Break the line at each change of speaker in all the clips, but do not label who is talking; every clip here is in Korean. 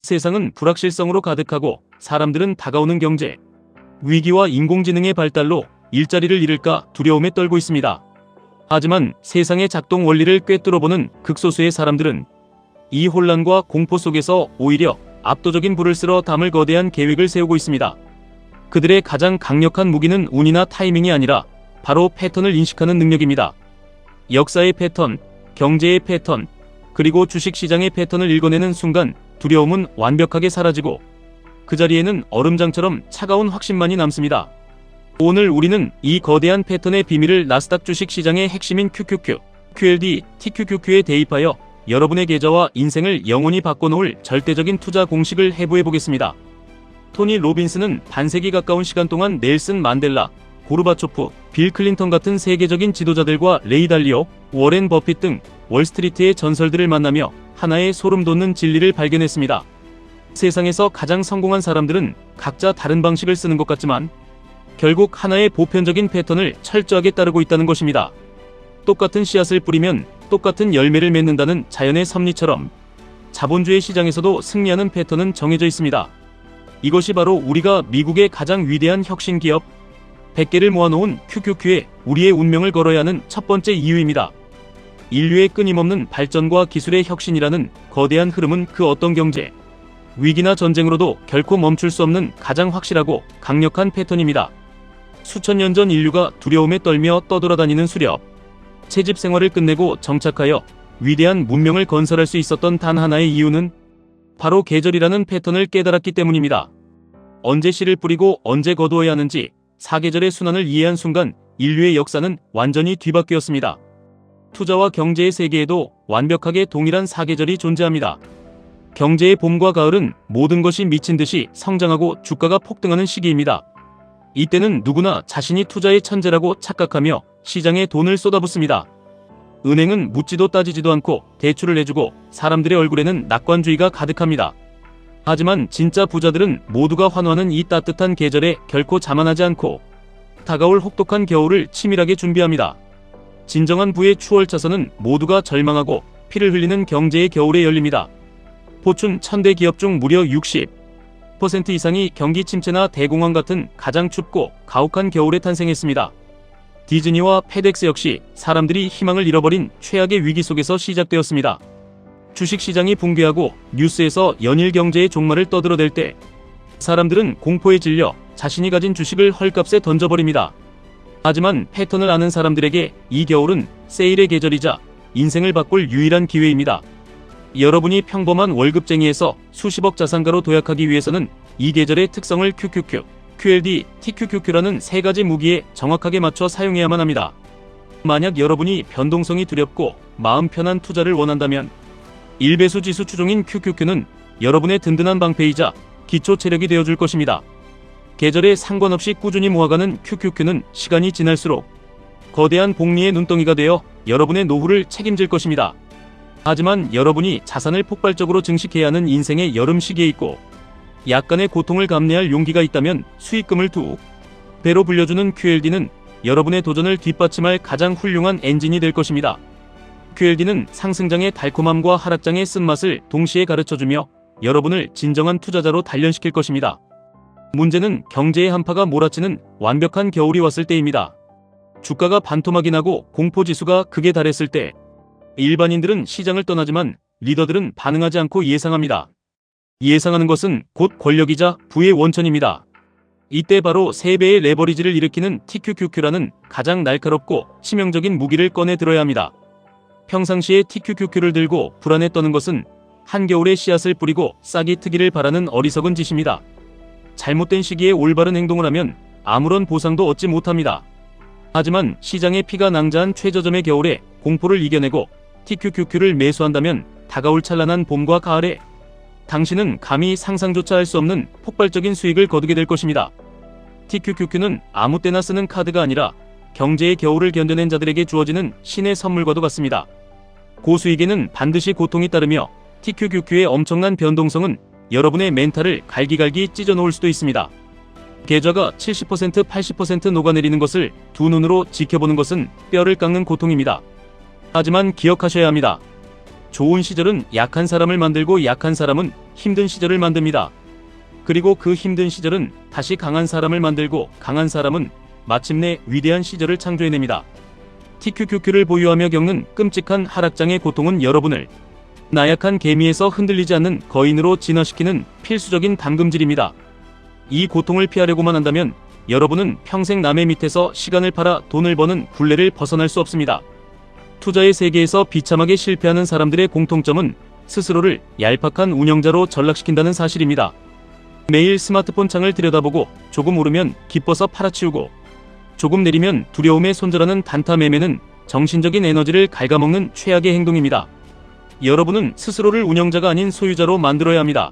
세상은 불확실성으로 가득하고 사람들은 다가오는 경제, 위기와 인공지능의 발달로 일자리를 잃을까 두려움에 떨고 있습니다. 하지만 세상의 작동 원리를 꿰뚫어보는 극소수의 사람들은 이 혼란과 공포 속에서 오히려 압도적인 불을 쓸어 담을 거대한 계획을 세우고 있습니다. 그들의 가장 강력한 무기는 운이나 타이밍이 아니라 바로 패턴을 인식하는 능력입니다. 역사의 패턴, 경제의 패턴, 그리고 주식시장의 패턴을 읽어내는 순간 두려움은 완벽하게 사라지고 그 자리에는 얼음장처럼 차가운 확신만이 남습니다. 오늘 우리는 이 거대한 패턴의 비밀을 나스닥 주식시장의 핵심인 QQQ, QLD, TQQQ에 대입하여 여러분의 계좌와 인생을 영원히 바꿔놓을 절대적인 투자 공식을 해부해보겠습니다. 토니 로빈스는 반세기 가까운 시간 동안 넬슨 만델라, 고르바초프, 빌 클린턴 같은 세계적인 지도자들과 레이 달리오, 워렌 버핏 등 월스트리트의 전설들을 만나며 하나의 소름 돋는 진리를 발견했습니다. 세상에서 가장 성공한 사람들은 각자 다른 방식을 쓰는 것 같지만 결국 하나의 보편적인 패턴을 철저하게 따르고 있다는 것입니다. 똑같은 씨앗을 뿌리면 똑같은 열매를 맺는다는 자연의 섭리처럼 자본주의 시장에서도 승리하는 패턴은 정해져 있습니다. 이것이 바로 우리가 미국의 가장 위대한 혁신 기업 100개를 모아놓은 QQQ에 우리의 운명을 걸어야 하는 첫 번째 이유입니다. 인류의 끊임없는 발전과 기술의 혁신이라는 거대한 흐름은 그 어떤 경제, 위기나 전쟁으로도 결코 멈출 수 없는 가장 확실하고 강력한 패턴입니다. 수천 년 전 인류가 두려움에 떨며 떠돌아다니는 수렵, 채집 생활을 끝내고 정착하여 위대한 문명을 건설할 수 있었던 단 하나의 이유는 바로 계절이라는 패턴을 깨달았기 때문입니다. 언제 씨를 뿌리고 언제 거두어야 하는지 사계절의 순환을 이해한 순간 인류의 역사는 완전히 뒤바뀌었습니다. 투자와 경제의 세계에도 완벽하게 동일한 사계절이 존재합니다. 경제의 봄과 가을은 모든 것이 미친 듯이 성장하고 주가가 폭등하는 시기입니다. 이때는 누구나 자신이 투자의 천재라고 착각하며 시장에 돈을 쏟아붓습니다. 은행은 묻지도 따지지도 않고 대출을 해주고 사람들의 얼굴에는 낙관주의가 가득합니다. 하지만 진짜 부자들은 모두가 환호하는 이 따뜻한 계절에 결코 자만하지 않고 다가올 혹독한 겨울을 치밀하게 준비합니다. 진정한 부의 추월차선은 모두가 절망하고 피를 흘리는 경제의 겨울에 열립니다. 포춘 1000대 기업 중 무려 60% 이상이 경기 침체나 대공황 같은 가장 춥고 가혹한 겨울에 탄생했습니다. 디즈니와 페덱스 역시 사람들이 희망을 잃어버린 최악의 위기 속에서 시작되었습니다. 주식시장이 붕괴하고 뉴스에서 연일 경제의 종말을 떠들어댈 때 사람들은 공포에 질려 자신이 가진 주식을 헐값에 던져버립니다. 하지만 패턴을 아는 사람들에게 이 겨울은 세일의 계절이자 인생을 바꿀 유일한 기회입니다. 여러분이 평범한 월급쟁이에서 수십억 자산가로 도약하기 위해서는 이 계절의 특성을 QQQ, QLD, TQQQ라는 세 가지 무기에 정확하게 맞춰 사용해야만 합니다. 만약 여러분이 변동성이 두렵고 마음 편한 투자를 원한다면 1배수 지수 추종인 QQQ는 여러분의 든든한 방패이자 기초 체력이 되어줄 것입니다. 계절에 상관없이 꾸준히 모아가는 QQQ는 시간이 지날수록 거대한 복리의 눈덩이가 되어 여러분의 노후를 책임질 것입니다. 하지만 여러분이 자산을 폭발적으로 증식해야 하는 인생의 여름 시기에 있고 약간의 고통을 감내할 용기가 있다면 수익금을 2배로 불려주는 QLD는 여러분의 도전을 뒷받침할 가장 훌륭한 엔진이 될 것입니다. QLD는 상승장의 달콤함과 하락장의 쓴맛을 동시에 가르쳐주며 여러분을 진정한 투자자로 단련시킬 것입니다. 문제는 경제의 한파가 몰아치는 완벽한 겨울이 왔을 때입니다. 주가가 반토막이 나고 공포지수가 극에 달했을 때 일반인들은 시장을 떠나지만 리더들은 반응하지 않고 예상합니다. 예상하는 것은 곧 권력이자 부의 원천입니다. 이때 바로 3배의 레버리지를 일으키는 TQQQ라는 가장 날카롭고 치명적인 무기를 꺼내 들어야 합니다. 평상시에 TQQQ를 들고 불안에 떠는 것은 한겨울에 씨앗을 뿌리고 싹이 트기를 바라는 어리석은 짓입니다. 잘못된 시기에 올바른 행동을 하면 아무런 보상도 얻지 못합니다. 하지만 시장의 피가 낭자한 최저점의 겨울에 공포를 이겨내고 TQQQ를 매수한다면 다가올 찬란한 봄과 가을에 당신은 감히 상상조차 할 수 없는 폭발적인 수익을 거두게 될 것입니다. TQQQ는 아무 때나 쓰는 카드가 아니라 경제의 겨울을 견뎌낸 자들에게 주어지는 신의 선물과도 같습니다. 고수익에는 반드시 고통이 따르며 TQQQ의 엄청난 변동성은 여러분의 멘탈을 갈기갈기 찢어놓을 수도 있습니다. 계좌가 70%, 80% 녹아내리는 것을 두 눈으로 지켜보는 것은 뼈를 깎는 고통입니다. 하지만 기억하셔야 합니다. 좋은 시절은 약한 사람을 만들고 약한 사람은 힘든 시절을 만듭니다. 그리고 그 힘든 시절은 다시 강한 사람을 만들고 강한 사람은 마침내 위대한 시절을 창조해냅니다. TQQQ를 보유하며 겪는 끔찍한 하락장의 고통은 여러분을 나약한 개미에서 흔들리지 않는 거인으로 진화시키는 필수적인 담금질입니다. 이 고통을 피하려고만 한다면 여러분은 평생 남의 밑에서 시간을 팔아 돈을 버는 굴레를 벗어날 수 없습니다. 투자의 세계에서 비참하게 실패하는 사람들의 공통점은 스스로를 얄팍한 운영자로 전락시킨다는 사실입니다. 매일 스마트폰 창을 들여다보고 조금 오르면 기뻐서 팔아치우고 조금 내리면 두려움에 손절하는 단타 매매는 정신적인 에너지를 갉아먹는 최악의 행동입니다. 여러분은 스스로를 운영자가 아닌 소유자로 만들어야 합니다.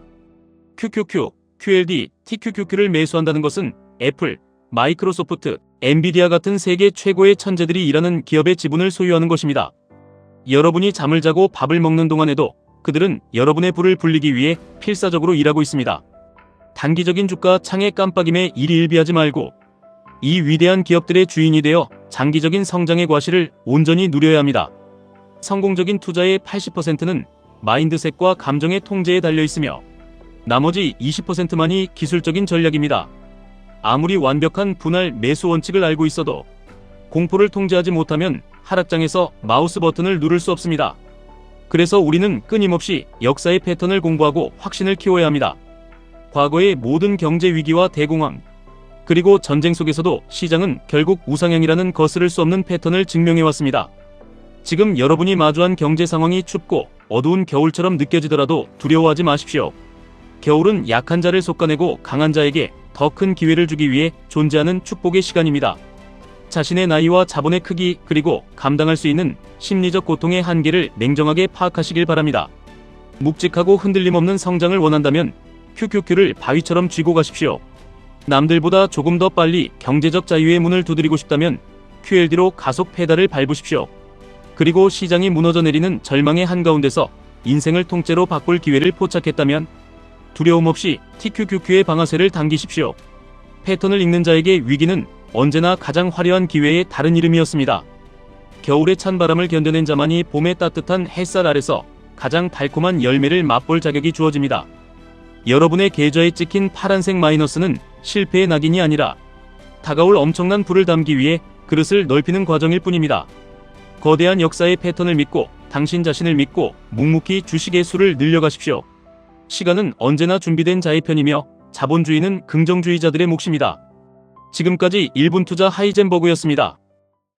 QQQ, QLD, TQQQ를 매수한다는 것은 애플, 마이크로소프트, 엔비디아 같은 세계 최고의 천재들이 일하는 기업의 지분을 소유하는 것입니다. 여러분이 잠을 자고 밥을 먹는 동안에도 그들은 여러분의 부를 불리기 위해 필사적으로 일하고 있습니다. 단기적인 주가 창의 깜빡임에 일희일비하지 말고 이 위대한 기업들의 주인이 되어 장기적인 성장의 과실을 온전히 누려야 합니다. 성공적인 투자의 80%는 마인드셋과 감정의 통제에 달려 있으며 나머지 20%만이 기술적인 전략입니다. 아무리 완벽한 분할 매수 원칙을 알고 있어도 공포를 통제하지 못하면 하락장에서 마우스 버튼을 누를 수 없습니다. 그래서 우리는 끊임없이 역사의 패턴을 공부하고 확신을 키워야 합니다. 과거의 모든 경제 위기와 대공황, 그리고 전쟁 속에서도 시장은 결국 우상향이라는 거스를 수 없는 패턴을 증명해왔습니다. 지금 여러분이 마주한 경제 상황이 춥고 어두운 겨울처럼 느껴지더라도 두려워하지 마십시오. 겨울은 약한 자를 솎아내고 강한 자에게 더 큰 기회를 주기 위해 존재하는 축복의 시간입니다. 자신의 나이와 자본의 크기 그리고 감당할 수 있는 심리적 고통의 한계를 냉정하게 파악하시길 바랍니다. 묵직하고 흔들림 없는 성장을 원한다면 QQQ를 바위처럼 쥐고 가십시오. 남들보다 조금 더 빨리 경제적 자유의 문을 두드리고 싶다면 QLD로 가속 페달을 밟으십시오. 그리고 시장이 무너져 내리는 절망의 한가운데서 인생을 통째로 바꿀 기회를 포착했다면 두려움 없이 TQQQ의 방아쇠를 당기십시오. 패턴을 읽는 자에게 위기는 언제나 가장 화려한 기회의 다른 이름이었습니다. 겨울의 찬 바람을 견뎌낸 자만이 봄의 따뜻한 햇살 아래서 가장 달콤한 열매를 맛볼 자격이 주어집니다. 여러분의 계좌에 찍힌 파란색 마이너스는 실패의 낙인이 아니라 다가올 엄청난 불을 담기 위해 그릇을 넓히는 과정일 뿐입니다. 거대한 역사의 패턴을 믿고 당신 자신을 믿고 묵묵히 주식의 수를 늘려가십시오. 시간은 언제나 준비된 자의 편이며 자본주의는 긍정주의자들의 몫입니다. 지금까지 1분 투자 하이젠버그였습니다.